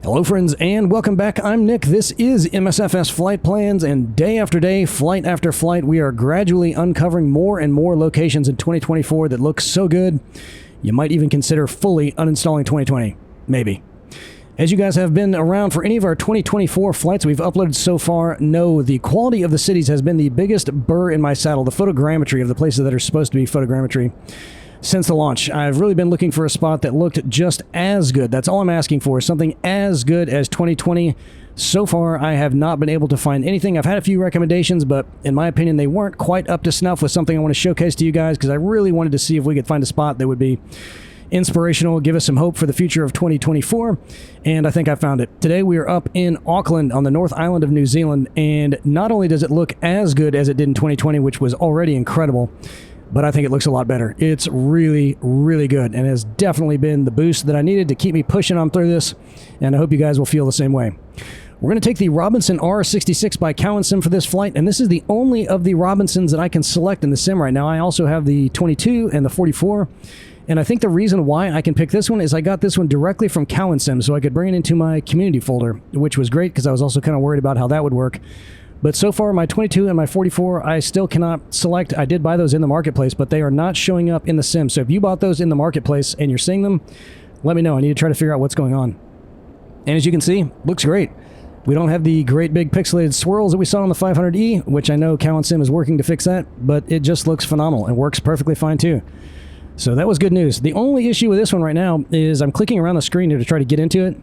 Hello friends and welcome back. I'm Nick. This is MSFS Flight Plans, and day after day, flight after flight, we are gradually uncovering more and more locations in 2024 that look so good, you might even consider fully uninstalling 2020. Maybe. As you guys have been around for any of our 2024 flights we've uploaded so far, know the quality of the cities has been the biggest burr in my saddle, the photogrammetry of the places that are supposed to be photogrammetry. Since the launch, I've really been looking for a spot that looked just as good. That's all I'm asking for, is something as good as 2020. So far, I have not been able to find anything. I've had a few recommendations, but in my opinion, they weren't quite up to snuff with something I want to showcase to you guys, because I really wanted to see if we could find a spot that would be inspirational, give us some hope for the future of 2024, and I think I found it. Today, we are up in Auckland on the North Island of New Zealand, and not only does it look as good as it did in 2020, which was already incredible, but I think it looks a lot better. It's really, really good, and has definitely been the boost that I needed to keep me pushing on through this, and I hope you guys will feel the same way. We're going to take the Robinson R22 by Cowansim for this flight, and this is the only of the Robinsons that I can select in the sim right now. I also have the 22 and the 44, and I think the reason why I can pick this one is I got this one directly from Cowansim, so I could bring it into my community folder, which was great because I was also kind of worried about how that would work. But so far, my 22 and my 44, I still cannot select. I did buy those in the marketplace, but they are not showing up in the sim. So if you bought those in the marketplace and you're seeing them, let me know. I need to try to figure out what's going on. And as you can see, looks great. We don't have the great big pixelated swirls that we saw on the 500E, which I know Cowansim is working to fix that, but it just looks phenomenal and works perfectly fine too. So that was good news. The only issue with this one right now is I'm clicking around the screen here to try to get into it.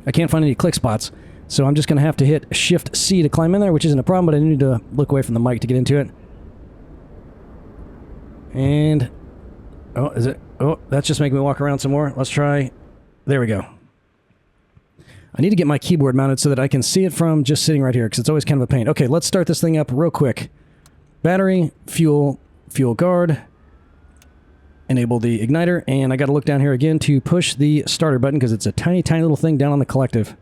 I can't find any click spots. So I'm just going to have to hit Shift-C to climb in there, which isn't a problem, but I need to look away from the mic to get into it. And, oh, is it? Oh, that's just making me walk around some more. Let's try. There we go. I need to get my keyboard mounted so that I can see it from just sitting right here, because it's always kind of a pain. Okay, let's start this thing up real quick. Battery, fuel, fuel guard. Enable the igniter, and I got to look down here again to push the starter button, because it's a tiny, tiny little thing down on the collective.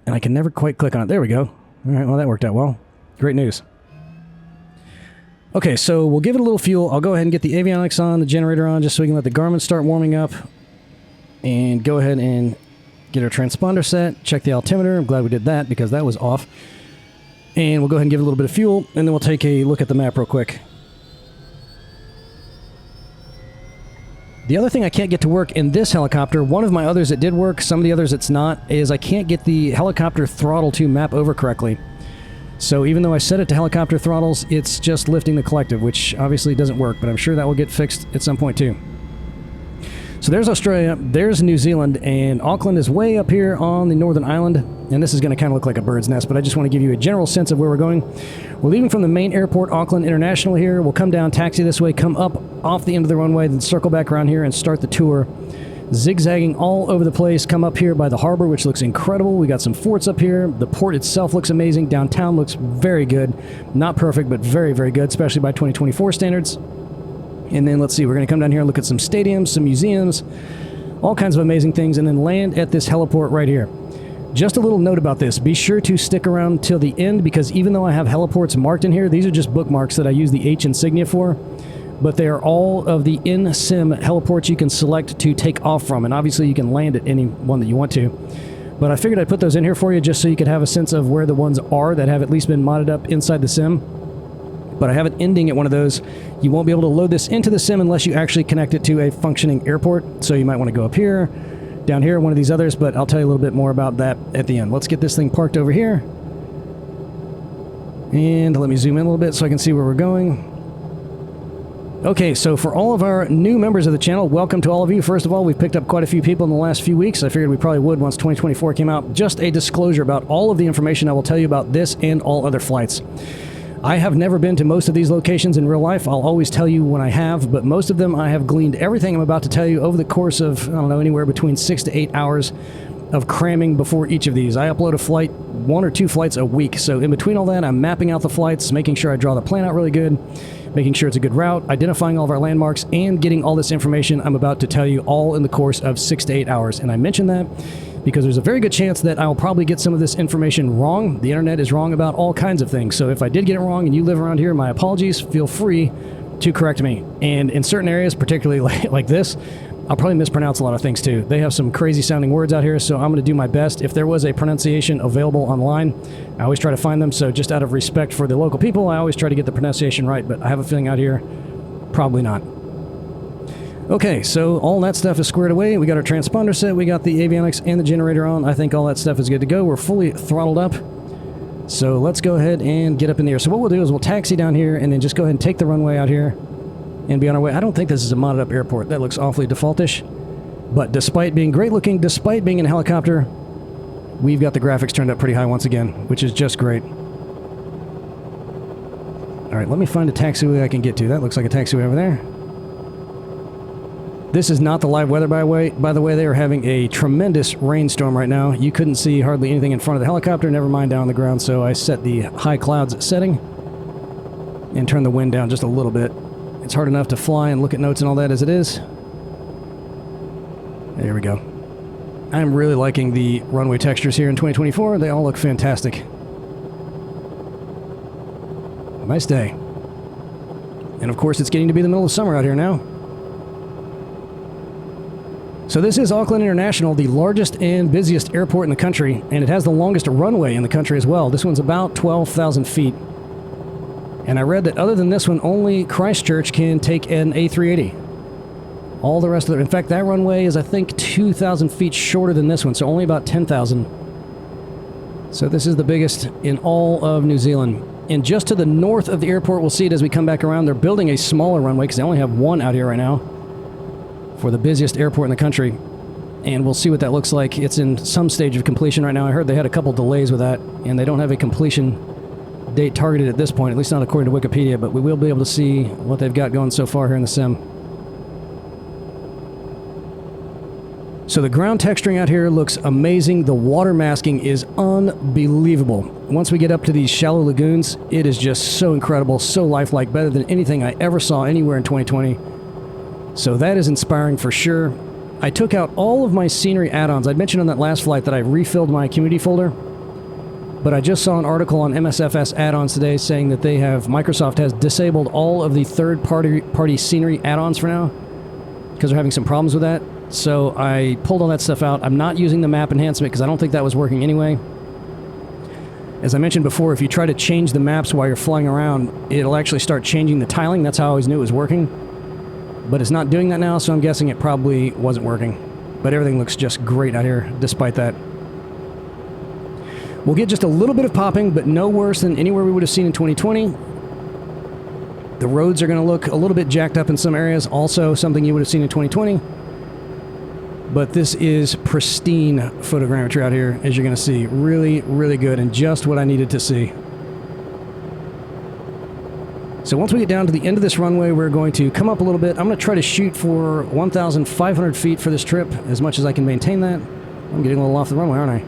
And I can never quite click on it. There we go. All right, well, that worked out well. Great news. Okay, so we'll give it a little fuel. I'll go ahead and get the avionics on, the generator on, just so we can let the Garmin start warming up. And go ahead and get our transponder set. Check the altimeter. I'm glad we did that, because that was off. And we'll go ahead and give it a little bit of fuel, and then we'll take a look at the map real quick. The other thing I can't get to work in this helicopter, one of my others that did work, some of the others it's not, is I can't get the helicopter throttle to map over correctly. So even though I set it to helicopter throttles, it's just lifting the collective, which obviously doesn't work, but I'm sure that will get fixed at some point too. So there's Australia, there's New Zealand, and Auckland is way up here on the northern island, and this is going to kind of look like a bird's nest, but I just want to give you a general sense of where we're going. We're leaving from the main airport, Auckland International here. We'll come down, taxi this way, come up off the end of the runway, then circle back around here and start the tour. Zigzagging all over the place, come up here by the harbor, which looks incredible. We got some forts up here. The port itself looks amazing. Downtown looks very good. Not perfect, but very, very good, especially by 2024 standards. And then let's see, we're going to come down here and look at some stadiums, some museums, all kinds of amazing things, and then land at this heliport right here. Just a little note about this. Be sure to stick around till the end, because even though I have heliports marked in here, these are just bookmarks that I use the H insignia for, but they are all of the in-sim heliports you can select to take off from, and obviously you can land at any one that you want to. But I figured I'd put those in here for you just so you could have a sense of where the ones are that have at least been modded up inside the sim. But I have an ending at one of those. You won't be able to load this into the sim unless you actually connect it to a functioning airport. So you might want to go up here, down here, one of these others, but I'll tell you a little bit more about that at the end. Let's get this thing parked over here. And let me zoom in a little bit so I can see where we're going. Okay, so for all of our new members of the channel, welcome to all of you. First of all, we've picked up quite a few people in the last few weeks. I figured we probably would once 2024 came out. Just a disclosure about all of the information I will tell you about this and all other flights. I have never been to most of these locations in real life. I'll always tell you when I have, but most of them I have gleaned everything I'm about to tell you over the course of, I don't know, anywhere between 6 to 8 hours of cramming before each of these. I upload a flight, 1 or 2 flights a week, so in between all that, I'm mapping out the flights, making sure I draw the plan out really good, making sure it's a good route, identifying all of our landmarks, and getting all this information I'm about to tell you all in the course of 6 to 8 hours. And I mention that because there's a very good chance that I'll probably get some of this information wrong. The internet is wrong about all kinds of things, so if I did get it wrong and you live around here, my apologies. Feel free to correct me. And in certain areas, particularly like this, I'll probably mispronounce a lot of things too. They have some crazy sounding words out here, so I'm going to do my best. If there was a pronunciation available online, I always try to find them, so just out of respect for the local people, I always try to get the pronunciation right, but I have a feeling out here, probably not. Okay, so all that stuff is squared away. We got our transponder set, we got the avionics and the generator on. I think all that stuff is good to go. We're fully throttled up. So let's go ahead and get up in the air. So what we'll do is we'll taxi down here and then just go ahead and take the runway out here and be on our way. I don't think this is a modded up airport. That looks awfully defaultish. But despite being great looking, despite being in a helicopter, we've got the graphics turned up pretty high once again, which is just great. All right, let me find a taxiway I can get to. That looks like a taxiway over there. This is not the live weather, by the way. They are having a tremendous rainstorm right now. You couldn't see hardly anything in front of the helicopter, never mind down on the ground, so I set the high clouds setting and turn the wind down just a little bit. It's hard enough to fly and look at notes and all that as it is. There we go. I'm really liking the runway textures here in 2024. They all look fantastic. Nice day. And of course, it's getting to be the middle of summer out here now. So this is Auckland International, the largest and busiest airport in the country, and it has the longest runway in the country as well. This one's about 12,000 feet. And I read that other than this one, only Christchurch can take an A380. All the rest of it, in fact, that runway is, I think, 2,000 feet shorter than this one, so only about 10,000. So this is the biggest in all of New Zealand. And just to the north of the airport, we'll see it as we come back around, they're building a smaller runway, because they only have one out here right now, for the busiest airport in the country. And we'll see what that looks like. It's in some stage of completion right now. I heard they had a couple delays with that, and they don't have a completion date targeted at this point, at least not according to Wikipedia, but we will be able to see what they've got going so far here in the sim. So the ground texturing out here looks amazing. The water masking is unbelievable. Once we get up to these shallow lagoons, it is just so incredible, so lifelike, better than anything I ever saw anywhere in 2020. So that is inspiring for sure. I took out all of my scenery add-ons. I'd mentioned on that last flight that I refilled my community folder, but I just saw an article on MSFS add-ons today saying that Microsoft has disabled all of the third-party scenery add-ons for now because they're having some problems with that. So I pulled all that stuff out. I'm not using the map enhancement because I don't think that was working anyway. As I mentioned before, if you try to change the maps while you're flying around, it'll actually start changing the tiling. That's how I always knew it was working. But it's not doing that now, so I'm guessing it probably wasn't working. But everything looks just great out here, despite that. We'll get just a little bit of popping, but no worse than anywhere we would have seen in 2020. The roads are going to look a little bit jacked up in some areas, also something you would have seen in 2020. But this is pristine photogrammetry out here, as you're going to see. Really, really good, and just what I needed to see. So once we get down to the end of this runway, we're going to come up a little bit. I'm going to try to shoot for 1,500 feet for this trip, as much as I can maintain that. I'm getting a little off the runway, aren't I?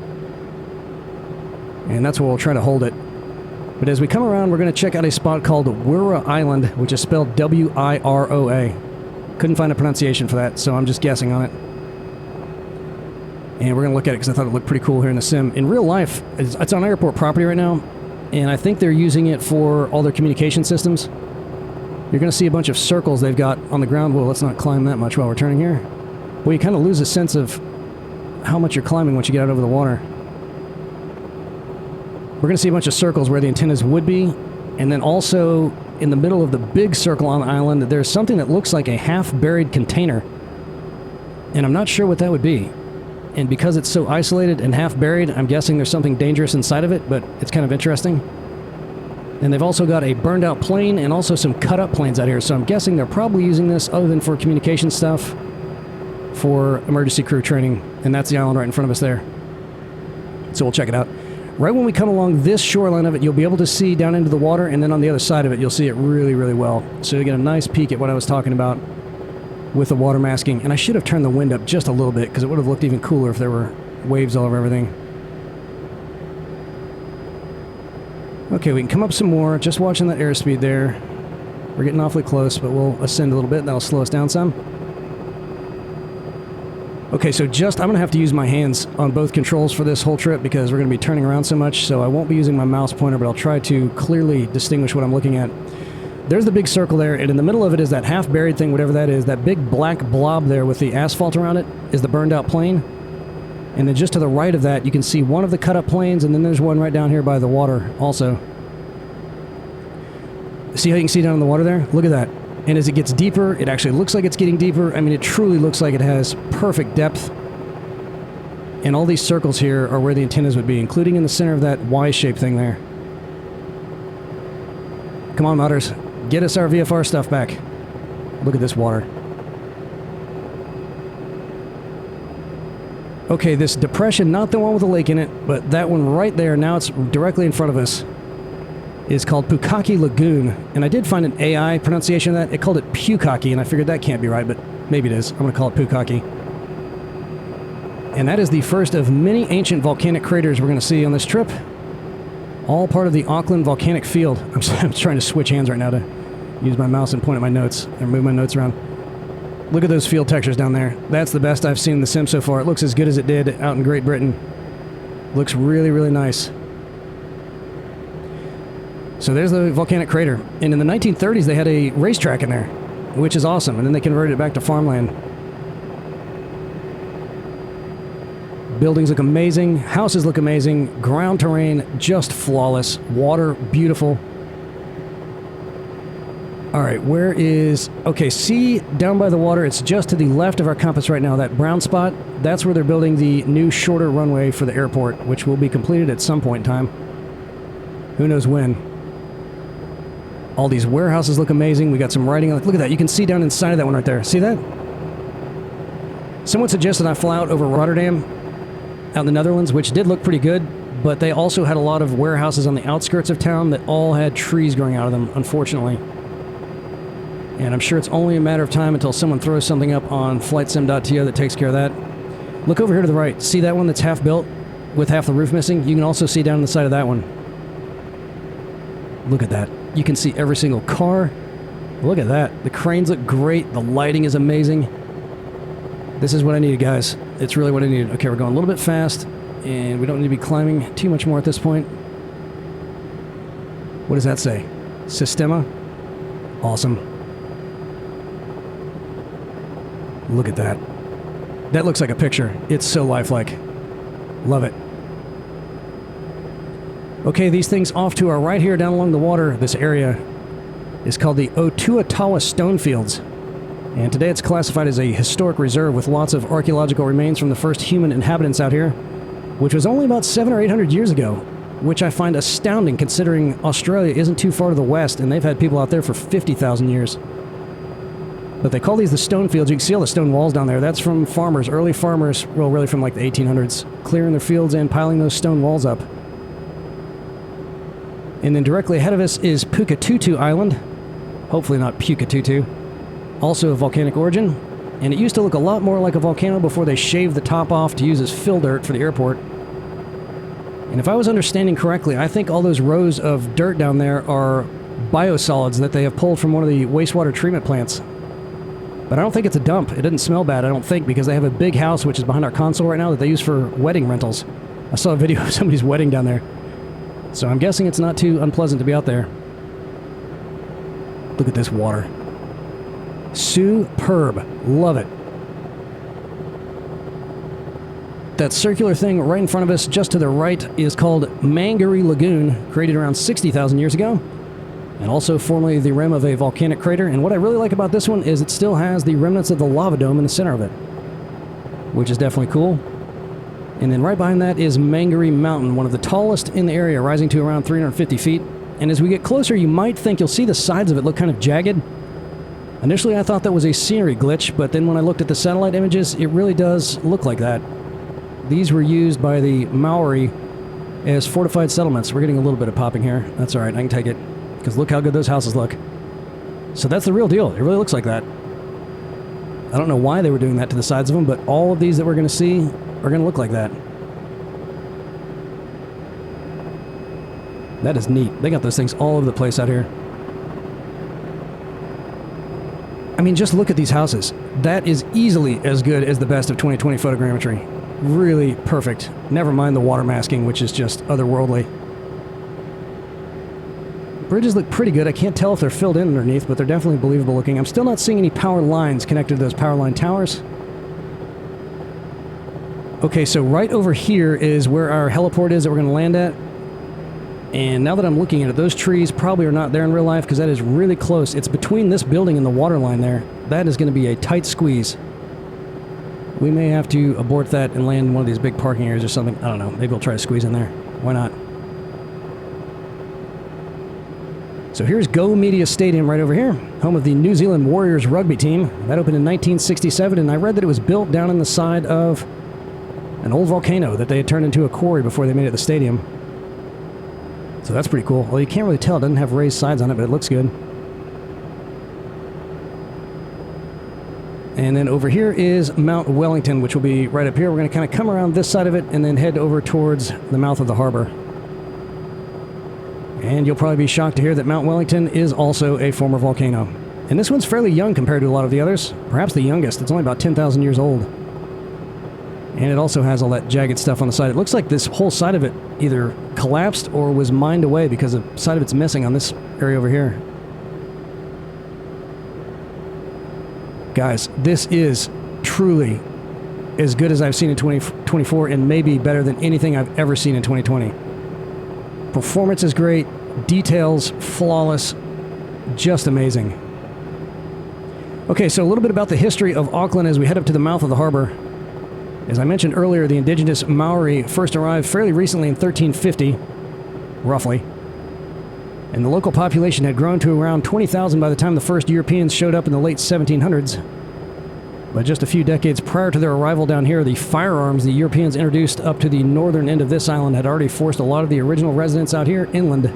And that's where we'll try to hold it. But as we come around, we're going to check out a spot called Wiroa Island, which is spelled W-I-R-O-A. Couldn't find a pronunciation for that, so I'm just guessing on it. And we're going to look at it because I thought it looked pretty cool here in the sim. In real life, it's on airport property right now, and I think they're using it for all their communication systems. You're going to see a bunch of circles they've got on the ground. Well, let's not climb that much while we're turning here. Well, you kind of lose a sense of how much you're climbing once you get out over the water. We're going to see a bunch of circles where the antennas would be, and then also in the middle of the big circle on the island, there's something that looks like a half-buried container. And I'm not sure what that would be. And because it's so isolated and half-buried, I'm guessing there's something dangerous inside of it, but it's kind of interesting. And they've also got a burned-out plane and also some cut-up planes out here, so I'm guessing they're probably using this, other than for communication stuff, for emergency crew training. And that's the island right in front of us there. So we'll check it out. Right when we come along this shoreline of it, you'll be able to see down into the water, and then on the other side of it, you'll see it really, really well. So you get a nice peek at what I was talking about with the water masking. And I should have turned the wind up just a little bit, because it would have looked even cooler if there were waves all over everything. Okay, we can come up some more. Just watching that airspeed there. We're getting awfully close, but we'll ascend a little bit. That'll slow us down some. Okay, so I'm going to have to use my hands on both controls for this whole trip because we're going to be turning around so much, so I won't be using my mouse pointer, but I'll try to clearly distinguish what I'm looking at. there's the big circle there, and in the middle of it is that half-buried thing, whatever that is. That big black blob there with the asphalt around it is the burned-out plain. And then just to the right of that, you can see one of the cut-up plains, and then there's one right down here by the water also. See how you can see down in the water there? Look at that. And as it gets deeper, it actually looks like it's getting deeper. I mean, it truly looks like it has perfect depth. And all these circles here are where the antennas would be, including in the center of that Y-shaped thing there. Come on, mutters. Get us our VFR stuff back. Look at this water. Okay, this depression, not the one with the lake in it, but that one right there, now it's directly in front of us, is called Pukaki Lagoon. And I did find an AI pronunciation of that. It called it Pukaki, and I figured that can't be right, but maybe it is. I'm going to call it Pukaki. And that is the first of many ancient volcanic craters we're going to see on this trip. All part of the Auckland volcanic field. I'm trying to switch hands right now to use my mouse and point at my notes and move my notes around. Look at those field textures down there. That's the best I've seen in the sim so far. It looks as good as it did out in Great Britain. Looks really, really nice. So there's the volcanic crater. And in the 1930s, they had a racetrack in there, which is awesome. And then they converted it back to farmland. Buildings look amazing. Houses look amazing. Ground terrain, just flawless. Water, beautiful. All right, where is... Okay, see down by the water, it's just to the left of our compass right now, that brown spot. That's where they're building the new shorter runway for the airport, which will be completed at some point in time. Who knows when. All these warehouses look amazing. We got some writing. Look at that. You can see down inside of that one right there. See that? Someone suggested I fly out over Rotterdam, out in the Netherlands, which did look pretty good, but they also had a lot of warehouses on the outskirts of town that all had trees growing out of them, unfortunately. And I'm sure it's only a matter of time until someone throws something up on flightsim.to that takes care of that. Look over here to the right. See that one that's half built with half the roof missing? You can also see down the side of that one. Look at that. You can see every single car. Look at that. The cranes look great. The lighting is amazing. This is what I needed, guys. It's really what I needed. Okay, we're going a little bit fast, and we don't need to be climbing too much more at this point. What does that say? Sistema? Awesome. Look at that. That looks like a picture. It's so lifelike. Love it. Okay, these things off to our right here down along the water, this area is called the Otuatawa Stone Fields. And today it's classified as a historic reserve with lots of archaeological remains from the first human inhabitants out here, which was only about 700 or 800 years ago, which I find astounding considering Australia isn't too far to the west and they've had people out there for 50,000 years. But they call these the stone fields. You can see all the stone walls down there. That's from farmers, early farmers, well, really from like the 1800s, clearing their fields and piling those stone walls up. And then directly ahead of us is Pukatutu Island. Hopefully not Pukatutu. Also of volcanic origin. And it used to look a lot more like a volcano before they shaved the top off to use as fill dirt for the airport. And if I was understanding correctly, I think all those rows of dirt down there are biosolids that they have pulled from one of the wastewater treatment plants. But I don't think it's a dump. It doesn't smell bad, I don't think, because they have a big house, which is behind our console right now, that they use for wedding rentals. I saw a video of somebody's wedding down there. So I'm guessing it's not too unpleasant to be out there. Look at this water. Superb. Love it. That circular thing right in front of us, just to the right, is called Mangere Lagoon, created around 60,000 years ago. And also formerly the rim of a volcanic crater. And what I really like about this one is it still has the remnants of the lava dome in the center of it, which is definitely cool. And then right behind that is Mangere Mountain, one of the tallest in the area, rising to around 350 feet. And as we get closer, you might think you'll see the sides of it look kind of jagged. Initially, I thought that was a scenery glitch, but then when I looked at the satellite images, it really does look like that. These were used by the Maori as fortified settlements. We're getting a little bit of popping here. That's all right, I can take it. Because look how good those houses look. So that's the real deal. It really looks like that. I don't know why they were doing that to the sides of them, but all of these that we're going to see are going to look like that. That is neat. They got those things all over the place out here. I mean, just look at these houses. That is easily as good as the best of 2020 photogrammetry. Really perfect. Never mind the water masking, which is just otherworldly. Bridges look pretty good. I can't tell if they're filled in underneath, but they're definitely believable looking. I'm still not seeing any power lines connected to those power line towers. Okay, so right over here is where our heliport is that we're going to land at. And now that I'm looking at it, those trees probably are not there in real life because that is really close. It's between this building and the water line there. That is going to be a tight squeeze. We may have to abort that and land in one of these big parking areas or something. I don't know. Maybe we'll try to squeeze in there. Why not? So here's Go Media Stadium right over here, home of the New Zealand Warriors rugby team. That opened in 1967, and I read that it was built down in the side of an old volcano that they had turned into a quarry before they made it the stadium. So that's pretty cool. Well, you can't really tell. It doesn't have raised sides on it, but it looks good. And then over here is Mount Wellington, which will be right up here. We're going to kind of come around this side of it and then head over towards the mouth of the harbor. And you'll probably be shocked to hear that Mount Wellington is also a former volcano. And this one's fairly young compared to a lot of the others. Perhaps the youngest. It's only about 10,000 years old. And it also has all that jagged stuff on the side. It looks like this whole side of it either collapsed or was mined away because the side of it's missing on this area over here. Guys, this is truly as good as I've seen in 2024 and maybe better than anything I've ever seen in 2020. Performance is great, details flawless, just amazing. Okay, so a little bit about the history of Auckland as we head up to the mouth of the harbor. As I mentioned earlier, the indigenous Maori first arrived fairly recently in 1350, roughly. And the local population had grown to around 20,000 by the time the first Europeans showed up in the late 1700s. But just a few decades prior to their arrival down here, the firearms the Europeans introduced up to the northern end of this island had already forced a lot of the original residents out here inland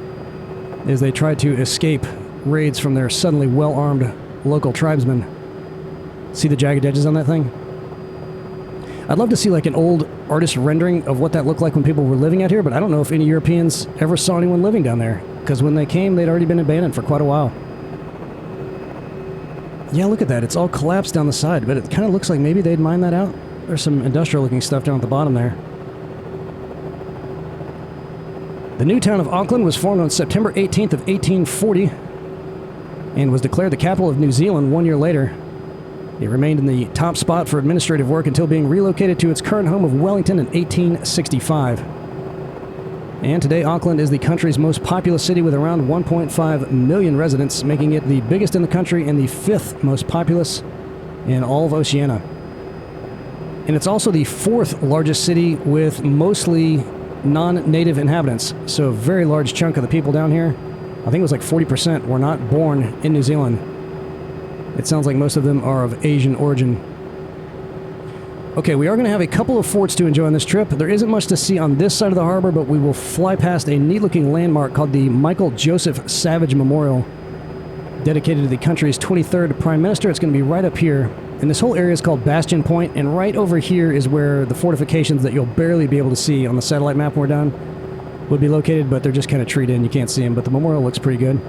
as they tried to escape raids from their suddenly well-armed local tribesmen. See the jagged edges on that thing? I'd love to see like an old artist rendering of what that looked like when people were living out here, but I don't know if any Europeans ever saw anyone living down there, because when they came, they'd already been abandoned for quite a while. Yeah, look at that. It's all collapsed down the side, but it kind of looks like maybe they'd mine that out. There's some industrial-looking stuff down at the bottom there. The new town of Auckland was formed on September 18th of 1840 and was declared the capital of New Zealand 1 year later. It remained in the top spot for administrative work until being relocated to its current home of Wellington in 1865. And today, Auckland is the country's most populous city with around 1.5 million residents, making it the biggest in the country and the 5th most populous in all of Oceania. And it's also the 4th largest city with mostly non-native inhabitants. So a very large chunk of the people down here, I think it was like 40%, were not born in New Zealand. It sounds like most of them are of Asian origin. Okay, we are going to have a couple of forts to enjoy on this trip. There isn't much to see on this side of the harbor, but we will fly past a neat-looking landmark called the Michael Joseph Savage Memorial, dedicated to the country's 23rd Prime Minister. It's going to be right up here. And this whole area is called Bastion Point, and right over here is where the fortifications that you'll barely be able to see on the satellite map when we're done would be located, but they're just kind of treed in. You can't see them, but the memorial looks pretty good.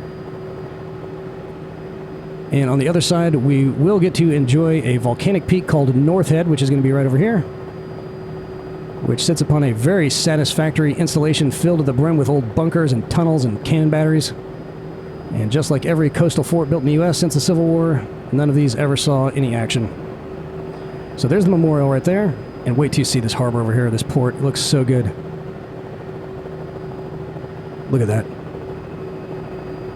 And on the other side, we will get to enjoy a volcanic peak called North Head, which is going to be right over here, which sits upon a very satisfactory installation filled to the brim with old bunkers and tunnels and cannon batteries. And just like every coastal fort built in the U.S. since the Civil War, none of these ever saw any action. So there's the memorial right there, and wait till you see this harbor over here, this port. It looks so good. Look at that.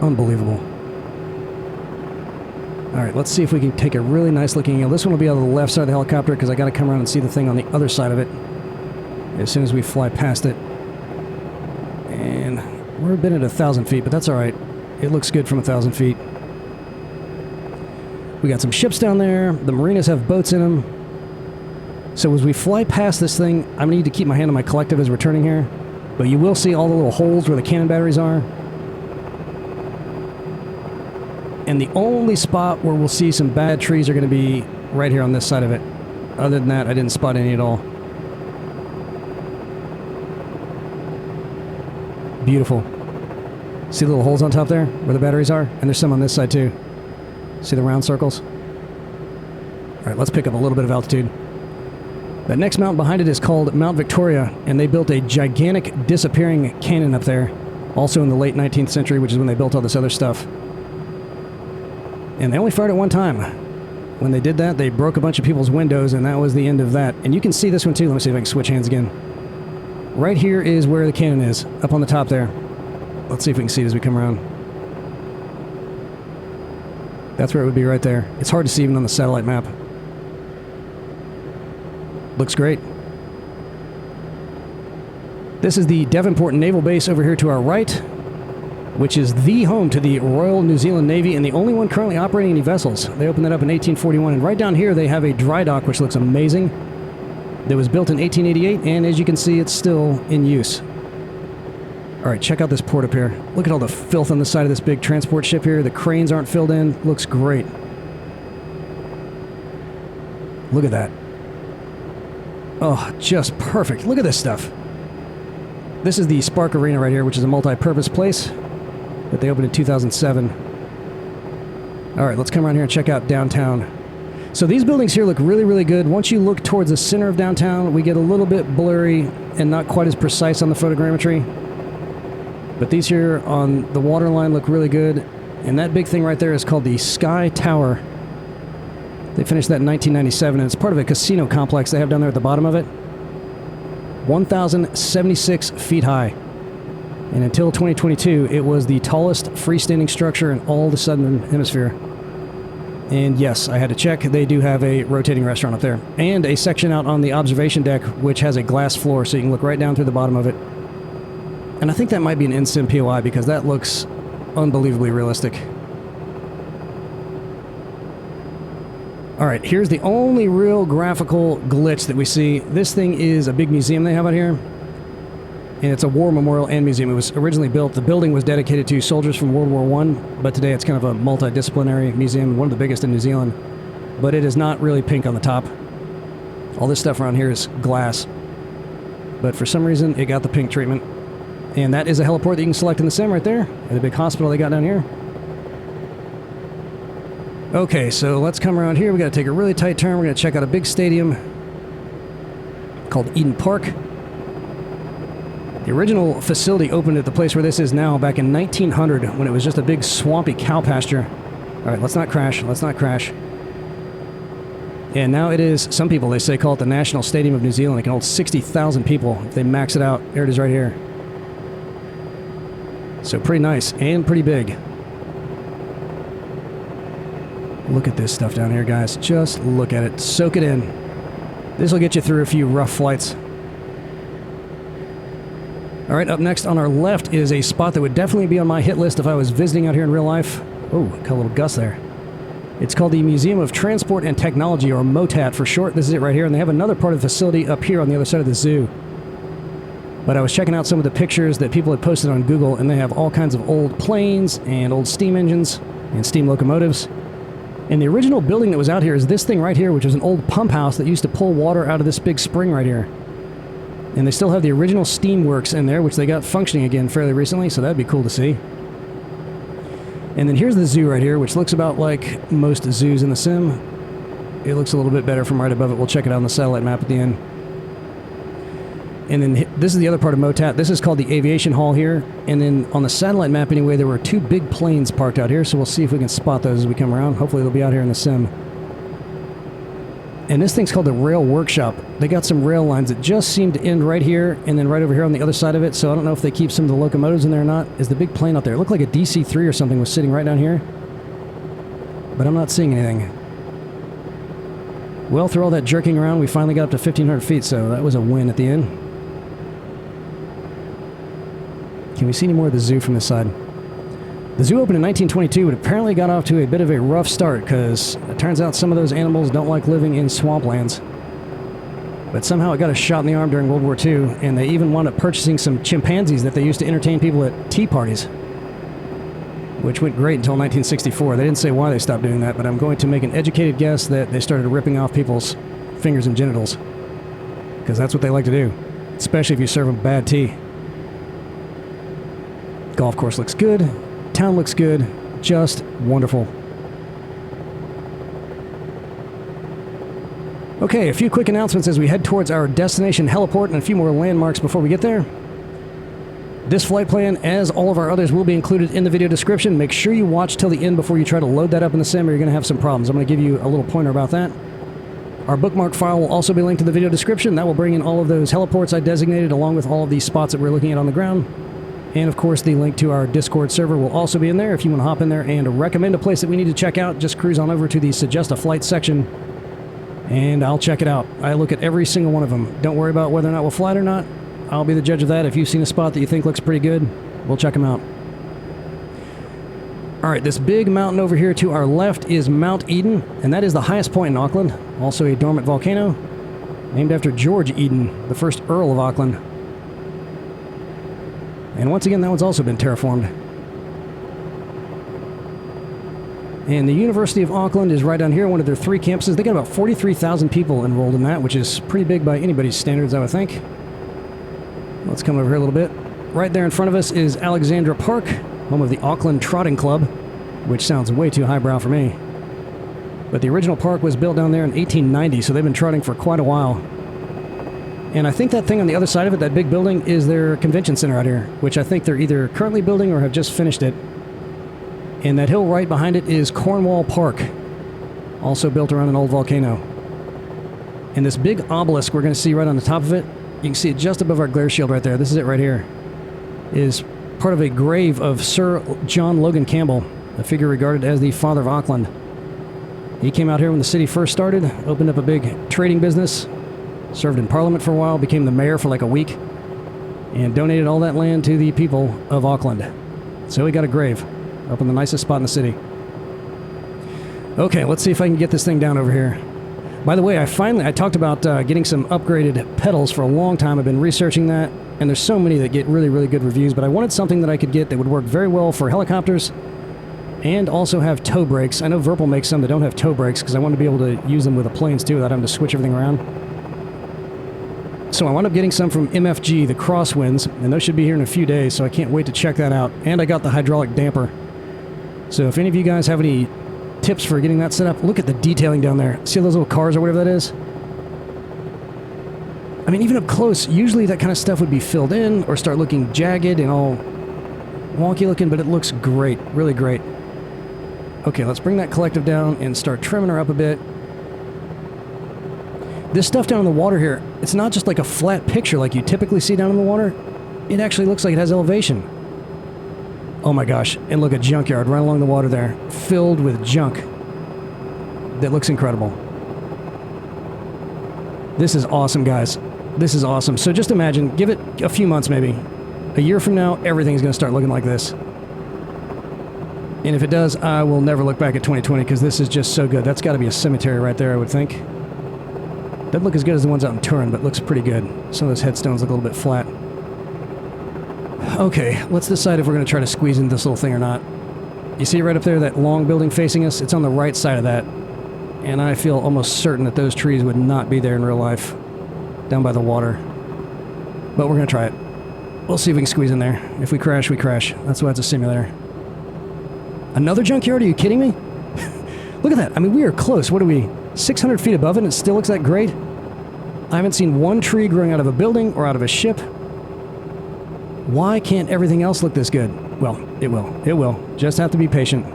Unbelievable. Alright, let's see if we can take a really nice looking angle. This one will be on the left side of the helicopter because I got to come around and see the thing on the other side of it as soon as we fly past it. And we're a bit at 1,000 feet, but that's alright. It looks good from 1,000 feet. We got some ships down there. The marinas have boats in them. So as we fly past this thing, I'm going to need to keep my hand on my collective as we're turning here. But you will see all the little holes where the cannon batteries are. And the only spot where we'll see some bad trees are going to be right here on this side of it. Other than that, I didn't spot any at all. Beautiful. See the little holes on top there where the batteries are? And there's some on this side too. See the round circles? Alright, let's pick up a little bit of altitude. That next mountain behind it is called Mount Victoria, and they built a gigantic disappearing cannon up there. Also in the late 19th century, which is when they built all this other stuff. And they only fired it one time. When they did that, they broke a bunch of people's windows, and that was the end of that. And you can see this one too. Let me see if I can switch hands again. Right here is where the cannon is, up on the top there. Let's see if we can see it as we come around. That's where it would be right there. It's hard to see even on the satellite map. Looks great. This is the Devonport Naval Base over here to our right, which is the home to the Royal New Zealand Navy and the only one currently operating any vessels. They opened that up in 1841, and right down here they have a dry dock, which looks amazing. That was built in 1888, and as you can see, it's still in use. Alright, check out this port up here. Look at all the filth on the side of this big transport ship here. The cranes aren't filled in. Looks great. Look at that. Oh, just perfect. Look at this stuff. This is the Spark Arena right here, which is a multi-purpose place that they opened in 2007. Alright, let's come around here and check out downtown. So these buildings here look really, really good. Once you look towards the center of downtown, we get a little bit blurry and not quite as precise on the photogrammetry. But these here on the waterline look really good. And that big thing right there is called the Sky Tower. They finished that in 1997, and it's part of a casino complex they have down there at the bottom of it. 1,076 feet high. And until 2022, it was the tallest freestanding structure in all the southern hemisphere. And yes, I had to check. They do have a rotating restaurant up there. And a section out on the observation deck, which has a glass floor, so you can look right down through the bottom of it. And I think that might be an in-sim POI because that looks unbelievably realistic. Alright, here's the only real graphical glitch that we see. This thing is a big museum they have out here. And it's a war memorial and museum. It was originally built, the building was dedicated to soldiers from World War I, but today it's kind of a multidisciplinary museum, one of the biggest in New Zealand. But it is not really pink on the top. All this stuff around here is glass. But for some reason, it got the pink treatment. And that is a heliport that you can select in the sim right there, at the big hospital they got down here. Okay, so let's come around here. We got to take a really tight turn. We're going to check out a big stadium called Eden Park. The original facility opened at the place where this is now back in 1900 when it was just a big swampy cow pasture. All right, let's not crash. Let's not crash. And now it is, some people, they say, call it the National Stadium of New Zealand. It can hold 60,000 people if they max it out. There it is right here. So pretty nice and pretty big. Look at this stuff down here, guys. Just look at it. Soak it in. This will get you through a few rough flights. All right, up next on our left is a spot that would definitely be on my hit list if I was visiting out here in real life. Oh, got a little gust there. It's called the Museum of Transport and Technology, or MOTAT for short. This is it right here, and they have another part of the facility up here on the other side of the zoo. But I was checking out some of the pictures that people had posted on Google, and they have all kinds of old planes and old steam engines and steam locomotives. And the original building that was out here is this thing right here, which was an old pump house that used to pull water out of this big spring right here. And they still have the original steam works in there, which they got functioning again fairly recently, so that'd be cool to see. And then here's the zoo right here, which looks about like most zoos in the sim. It looks a little bit better from right above it. We'll check it out on the satellite map at the end. And then this is the other part of MOTAT. This is called the Aviation Hall here. And then on the satellite map anyway, there were two big planes parked out here, so we'll see if we can spot those as we come around. Hopefully they'll be out here in the sim. And this thing's called the Rail Workshop. They got some rail lines that just seem to end right here and then right over here on the other side of it, so I don't know if they keep some of the locomotives in there or not. Is the big plane out there? It looked like a DC-3 or something was sitting right down here. But I'm not seeing anything. Well, through all that jerking around, we finally got up to 1,500 feet, so that was a win at the end. Can we see any more of the zoo from this side? The zoo opened in 1922, but apparently got off to a bit of a rough start, because it turns out some of those animals don't like living in swamplands. But somehow it got a shot in the arm during World War II, and they even wound up purchasing some chimpanzees that they used to entertain people at tea parties. Which went great until 1964. They didn't say why they stopped doing that, but I'm going to make an educated guess that they started ripping off people's fingers and genitals. Because that's what they like to do. Especially if you serve them bad tea. Golf course looks good. Town looks good. Just wonderful. Okay, a few quick announcements as we head towards our destination heliport and a few more landmarks before we get there. This flight plan, as all of our others, will be included in the video description. Make sure you watch till the end before you try to load that up in the sim, or you're going to have some problems. I'm going to give you a little pointer about that. Our bookmark file will also be linked to the video description. That will bring in all of those heliports I designated, along with all of these spots that we're looking at on the ground. And of course, the link to our Discord server will also be in there. If you want to hop in there and recommend a place that we need to check out, just cruise on over to the Suggest a Flight section, and I'll check it out. I look at every single one of them. Don't worry about whether or not we'll fly it or not. I'll be the judge of that. If you've seen a spot that you think looks pretty good, we'll check them out. Alright, this big mountain over here to our left is Mount Eden, and that is the highest point in Auckland. Also a dormant volcano, named after George Eden, the first Earl of Auckland. And once again, that one's also been terraformed. And the University of Auckland is right down here, one of their 3 campuses. They got about 43,000 people enrolled in that, which is pretty big by anybody's standards, I would think. Let's come over here a little bit. Right there in front of us is Alexandra Park, home of the Auckland Trotting Club, which sounds way too highbrow for me. But the original park was built down there in 1890, so they've been trotting for quite a while. And I think that thing on the other side of it, that big building, is their convention center out here, which I think they're either currently building or have just finished it. And that hill right behind it is Cornwall Park, also built around an old volcano. And this big obelisk we're going to see right on the top of it, you can see it just above our glare shield right there. This is it right here. Is part of a grave of Sir John Logan Campbell, a figure regarded as the father of Auckland. He came out here when the city first started, opened up a big trading business, served in Parliament for a while, became the mayor for like a week, and donated all that land to the people of Auckland. So he got a grave up in the nicest spot in the city. Okay, let's see if I can get this thing down over here. By the way, I talked about getting some upgraded pedals for a long time. I've been researching that, and there's so many that get really, really good reviews, but I wanted something that I could get that would work very well for helicopters and also have tow brakes. I know Virpil makes some that don't have tow brakes because I want to be able to use them with the planes too without having to switch everything around. So I wound up getting some from MFG, the Crosswinds, and those should be here in a few days, so I can't wait to check that out. And I got the hydraulic damper. So if any of you guys have any tips for getting that set up, look at the detailing down there. See those little cars or whatever that is? I mean, even up close, usually that kind of stuff would be filled in or start looking jagged and all wonky looking, but it looks great, really great. Okay, let's bring that collective down and start trimming her up a bit. This stuff down in the water here, it's not just like a flat picture like you typically see down in the water. It actually looks like it has elevation. Oh my gosh, and look at junkyard right along the water there, filled with junk. That looks incredible. This is awesome, guys. This is awesome. So just imagine, give it a few months maybe. A year from now, everything's going to start looking like this. And if it does, I will never look back at 2020 because this is just so good. That's got to be a cemetery right there, I would think. Doesn't look as good as the ones out in Turin, but looks pretty good. Some of those headstones look a little bit flat. Okay, let's decide if we're going to try to squeeze into this little thing or not. You see right up there, that long building facing us? It's on the right side of that. And I feel almost certain that those trees would not be there in real life, down by the water. But we're going to try it. We'll see if we can squeeze in there. If we crash, we crash. That's why it's a simulator. Another junkyard? Are you kidding me? Look at that. I mean, we are close. What are we, 600 feet above it and it still looks that great? I haven't seen one tree growing out of a building or out of a ship. Why can't everything else look this good? Well, it will. It will. Just have to be patient.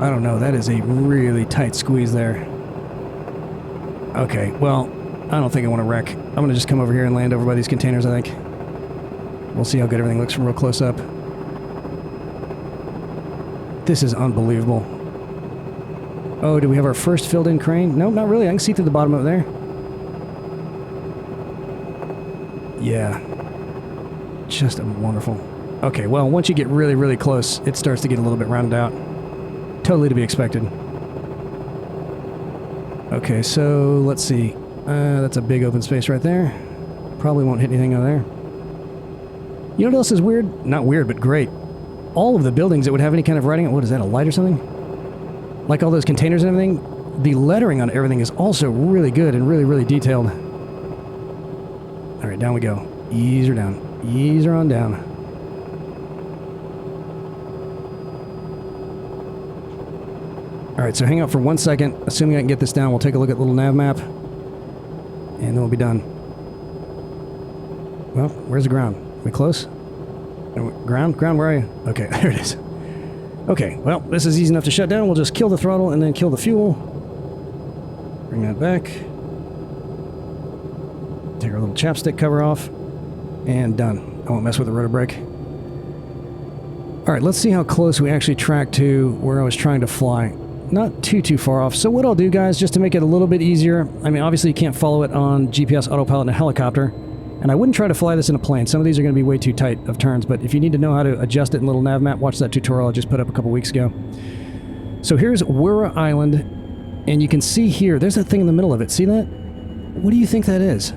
I don't know. That is a really tight squeeze there. Okay, well, I don't think I want to wreck. I'm going to just come over here and land over by these containers, I think. We'll see how good everything looks from real close up. This is unbelievable. Oh, do we have our first filled-in crane? No, not really. I can see through the bottom over there. Yeah. Just wonderful. Okay, well, once you get really, really close, it starts to get a little bit rounded out. Totally to be expected. Okay, so let's see. That's a big open space right there. Probably won't hit anything over there. You know what else is weird? Not weird, but great. All of the buildings that would have any kind of writing, what is that, a light or something? Like all those containers and everything, the lettering on everything is also really good and really, really detailed. Alright, down we go. Ease her down. Ease her on down. Alright, so hang out for 1 second. Assuming I can get this down, we'll take a look at the little nav map. And then we'll be done. Well, where's the ground? Are we close? Ground? Ground, where are you? Okay, there it is. Okay, well, this is easy enough to shut down. We'll just kill the throttle and then kill the fuel. Bring that back. Take our little chapstick cover off. And done. I won't mess with the rotor brake. Alright, let's see how close we actually track to where I was trying to fly. Not too far off. So what I'll do, guys, just to make it a little bit easier, I mean, obviously you can't follow it on GPS autopilot in a helicopter, and I wouldn't try to fly this in a plane. Some of these are going to be way too tight of turns, but if you need to know how to adjust it in little NavMap, watch that tutorial I just put up a couple weeks ago. So here's Wiroa Island, and you can see here, there's that thing in the middle of it. See that? What do you think that is?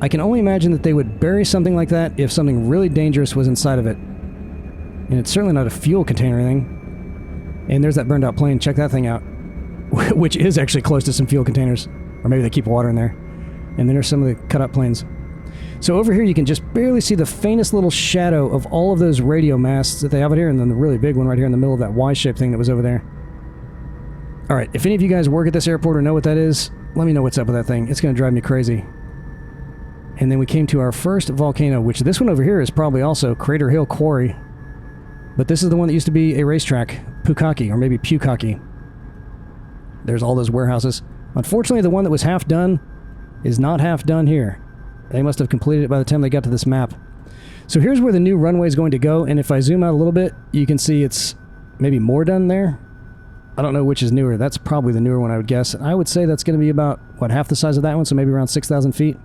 I can only imagine that they would bury something like that if something really dangerous was inside of it. And it's certainly not a fuel container or anything. And there's that burned out plane. Check that thing out. Which is actually close to some fuel containers. Or maybe they keep water in there. And then there's some of the cut up planes. So over here you can just barely see the faintest little shadow of all of those radio masts that they have out here. And then the really big one right here in the middle of that Y-shaped thing that was over there. Alright, if any of you guys work at this airport or know what that is, let me know what's up with that thing. It's going to drive me crazy. And then we came to our first volcano, which this one over here is probably also Crater Hill Quarry. But this is the one that used to be a racetrack, Pukaki, or maybe Pukaki. There's all those warehouses. Unfortunately, the one that was half done is not half done here. They must have completed it by the time they got to this map. So here's where the new runway is going to go, and if I zoom out a little bit, you can see it's maybe more done there. I don't know which is newer. That's probably the newer one, I would guess. I would say that's going to be about, what, half the size of that one, so maybe around 6,000 feet.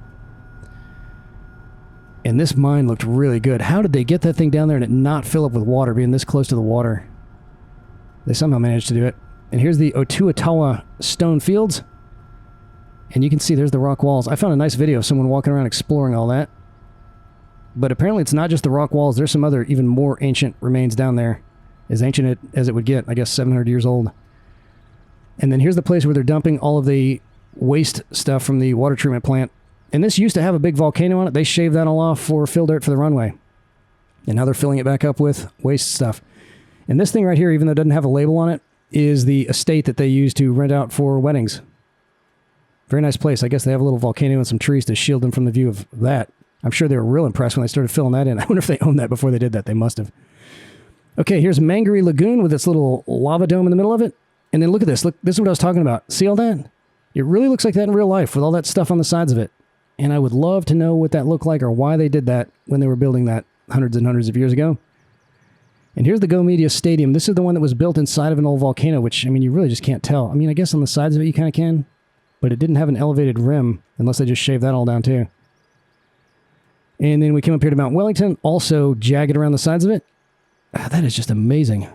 And this mine looked really good. How did they get that thing down there and it not fill up with water, being this close to the water? They somehow managed to do it. And here's the Otuatawa stone fields. And you can see there's the rock walls. I found a nice video of someone walking around exploring all that. But apparently it's not just the rock walls. There's some other even more ancient remains down there. As ancient as it would get. I guess 700 years old. And then here's the place where they're dumping all of the waste stuff from the water treatment plant. And this used to have a big volcano on it. They shaved that all off for fill dirt for the runway. And now they're filling it back up with waste stuff. And this thing right here, even though it doesn't have a label on it, is the estate that they use to rent out for weddings. Very nice place. I guess they have a little volcano and some trees to shield them from the view of that. I'm sure they were real impressed when they started filling that in. I wonder if they owned that before they did that. They must have. Okay, here's Mangere Lagoon with its little lava dome in the middle of it. And then look at this. Look, this is what I was talking about. See all that? It really looks like that in real life with all that stuff on the sides of it. And I would love to know what that looked like or why they did that when they were building that hundreds and hundreds of years ago. And here's the Go Media Stadium. This is the one that was built inside of an old volcano, which, I mean, you really just can't tell. I mean, I guess on the sides of it you kind of can, but it didn't have an elevated rim unless they just shaved that all down too. And then we came up here to Mount Wellington, also jagged around the sides of it. Ah, that is just amazing.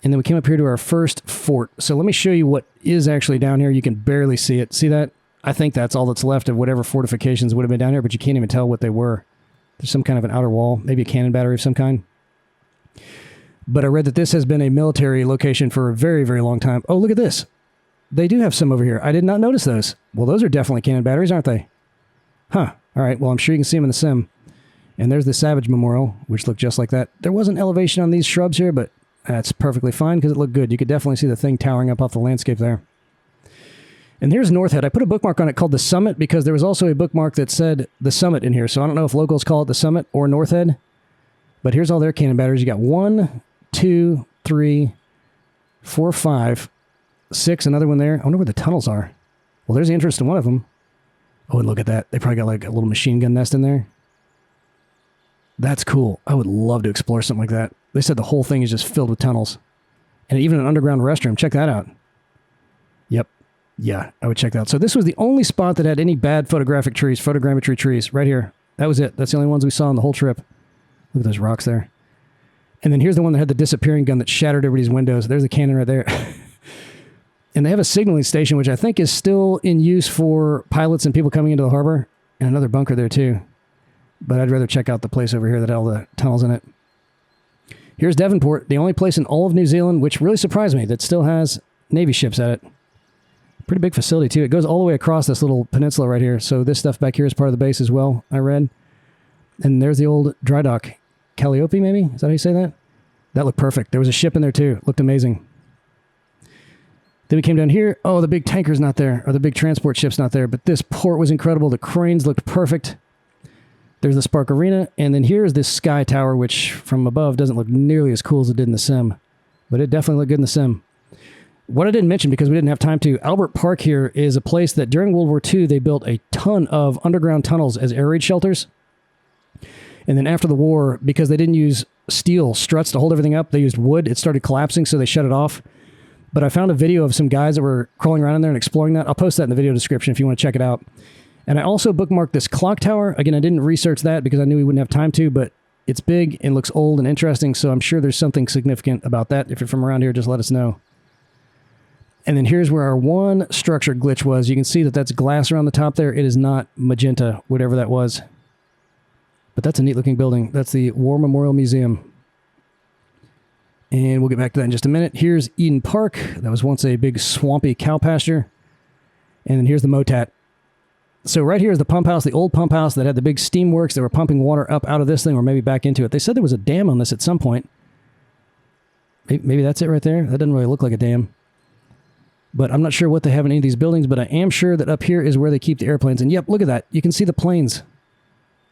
And then we came up here to our first fort. So let me show you what is actually down here. You can barely see it. See that? I think that's all that's left of whatever fortifications would have been down here, but you can't even tell what they were. There's some kind of an outer wall, maybe a cannon battery of some kind. But I read that this has been a military location for a very, very long time. Oh, look at this. They do have some over here. I did not notice those. Well, those are definitely cannon batteries, aren't they? Huh. All right. Well, I'm sure you can see them in the sim. And there's the Savage Memorial, which looked just like that. There was an elevation on these shrubs here, but that's perfectly fine because it looked good. You could definitely see the thing towering up off the landscape there. And here's North Head. I put a bookmark on it called The Summit because there was also a bookmark that said The Summit in here. So I don't know if locals call it The Summit or North Head. But here's all their cannon batteries. You got 1, 2, 3, 4, 5, 6. Another one there. I wonder where the tunnels are. Well, there's the entrance to one of them. Oh, and look at that. They probably got like a little machine gun nest in there. That's cool. I would love to explore something like that. They said the whole thing is just filled with tunnels. And even an underground restroom. Check that out. Yep. Yeah, I would check that out. So this was the only spot that had any bad photogrammetry trees, right here. That was it. That's the only ones we saw on the whole trip. Look at those rocks there. And then here's the one that had the disappearing gun that shattered everybody's windows. There's the cannon right there. And they have a signaling station, which I think is still in use for pilots and people coming into the harbor. And another bunker there too. But I'd rather check out the place over here that had all the tunnels in it. Here's Devonport, the only place in all of New Zealand, which really surprised me, that still has Navy ships at it. Pretty big facility, too. It goes all the way across this little peninsula right here. So this stuff back here is part of the base as well, I read. And there's the old dry dock. Calliope, maybe? Is that how you say that? That looked perfect. There was a ship in there, too. It looked amazing. Then we came down here. Oh, the big tanker's not there, or the big transport ship's not there, but this port was incredible. The cranes looked perfect. There's the Spark Arena, and then here's this sky tower, which from above doesn't look nearly as cool as it did in the sim, but it definitely looked good in the sim. What I didn't mention, because we didn't have time to, Albert Park here is a place that during World War II, they built a ton of underground tunnels as air raid shelters. And then after the war, because they didn't use steel struts to hold everything up, they used wood. It started collapsing, so they shut it off. But I found a video of some guys that were crawling around in there and exploring that. I'll post that in the video description if you want to check it out. And I also bookmarked this clock tower. Again, I didn't research that because I knew we wouldn't have time to, but it's big and looks old and interesting, so I'm sure there's something significant about that. If you're from around here, just let us know. And then here's where our one structure glitch was. You can see that that's glass around the top there. It is not magenta, whatever that was. But that's a neat looking building. That's the War Memorial Museum. And we'll get back to that in just a minute. Here's Eden Park. That was once a big swampy cow pasture. And then here's the Motat. So right here is the pump house, the old pump house that had the big steam works that were pumping water up out of this thing or maybe back into it. They said there was a dam on this at some point. Maybe that's it right there. That doesn't really look like a dam. But I'm not sure what they have in any of these buildings, but I am sure that up here is where they keep the airplanes. And yep, look at that. You can see the planes.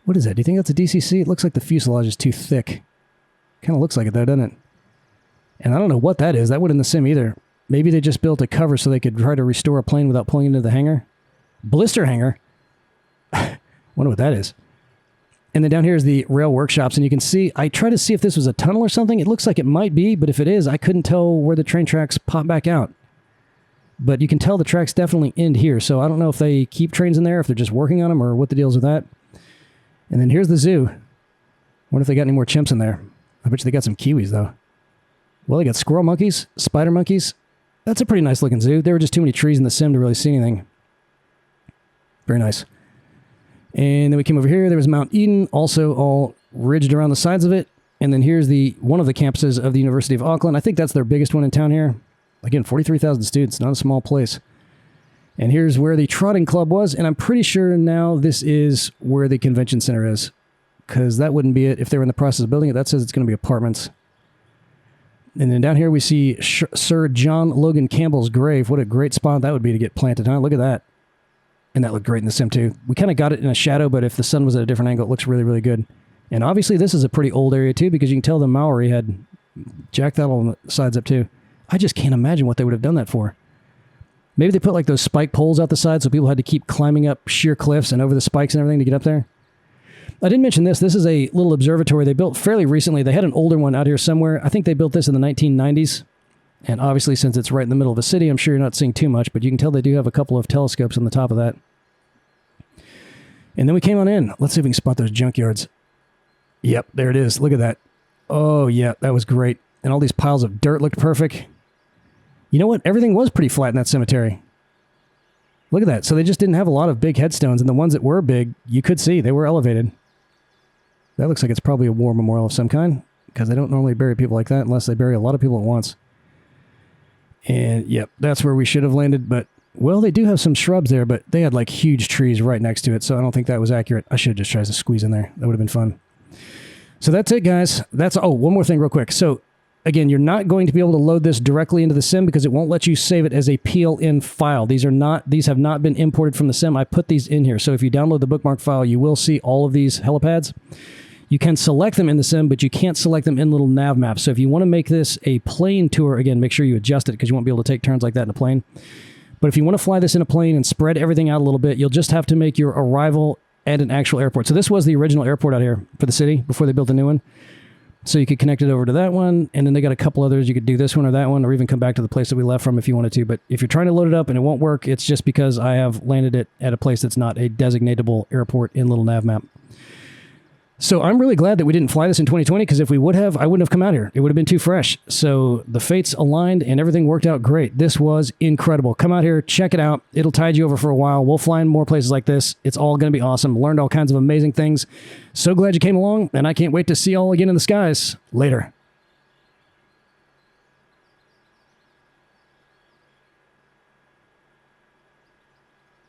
What is that? Do you think that's a DCC? It looks like the fuselage is too thick. Kind of looks like it though, doesn't it? And I don't know what that is. That wasn't in the sim either. Maybe they just built a cover so they could try to restore a plane without pulling into the hangar. Blister hangar. Wonder what that is. And then down here is the rail workshops, and you can see, I tried to see if this was a tunnel or something. It looks like it might be, but if it is, I couldn't tell where the train tracks pop back out. But you can tell the tracks definitely end here, so I don't know if they keep trains in there, if they're just working on them, or what the deal is with that. And then here's the zoo. Wonder if they got any more chimps in there. I bet you they got some kiwis, though. Well, they got squirrel monkeys, spider monkeys. That's a pretty nice looking zoo. There were just too many trees in the sim to really see anything. Very nice. And then we came over here. There was Mount Eden, also all ridged around the sides of it. And then here's one of the campuses of the University of Auckland. I think that's their biggest one in town here. Again, 43,000 students, not a small place. And here's where the trotting club was, and I'm pretty sure now this is where the convention center is, because that wouldn't be it if they were in the process of building it. That says it's going to be apartments. And then down here we see Sir John Logan Campbell's grave. What a great spot that would be to get planted, huh? Look at that. And that looked great in the sim, too. We kind of got it in a shadow, but if the sun was at a different angle, it looks really, really good. And obviously this is a pretty old area, too, because you can tell the Maori had jacked that on the sides up, too. I just can't imagine what they would have done that for. Maybe they put like those spike poles out the side so people had to keep climbing up sheer cliffs and over the spikes and everything to get up there. I didn't mention this. This is a little observatory they built fairly recently. They had an older one out here somewhere. I think they built this in the 1990s. And obviously, since it's right in the middle of a city, I'm sure you're not seeing too much, but you can tell they do have a couple of telescopes on the top of that. And then we came on in. Let's see if we can spot those junkyards. Yep, there it is. Look at that. Oh, yeah, that was great. And all these piles of dirt looked perfect. You know what? Everything was pretty flat in that cemetery. Look at that. So they just didn't have a lot of big headstones, and the ones that were big, you could see, they were elevated. That looks like it's probably a war memorial of some kind, because they don't normally bury people like that unless they bury a lot of people at once. And, yep, that's where we should have landed, but, well, they do have some shrubs there, but they had, like, huge trees right next to it, so I don't think that was accurate. I should have just tried to squeeze in there. That would have been fun. So that's it, guys. Oh, one more thing real quick. So, again, you're not going to be able to load this directly into the sim because it won't let you save it as a PLN file. These have not been imported from the sim. I put these in here. So if you download the bookmark file, you will see all of these helipads. You can select them in the sim, but you can't select them in little NavMap. So if you want to make this a plane tour, again, make sure you adjust it because you won't be able to take turns like that in a plane. But if you want to fly this in a plane and spread everything out a little bit, you'll just have to make your arrival at an actual airport. So this was the original airport out here for the city before they built a new one. So you could connect it over to that one, and then they got a couple others. You could do this one or that one, or even come back to the place that we left from if you wanted to. But if you're trying to load it up and it won't work, it's just because I have landed it at a place that's not a designatable airport in little NavMap. So I'm really glad that we didn't fly this in 2020, because if we would have, I wouldn't have come out here. It would have been too fresh. So the fates aligned and everything worked out great. This was incredible. Come out here, check it out. It'll tide you over for a while. We'll fly in more places like this. It's all going to be awesome. Learned all kinds of amazing things. So glad you came along, and I can't wait to see you all again in the skies. Later.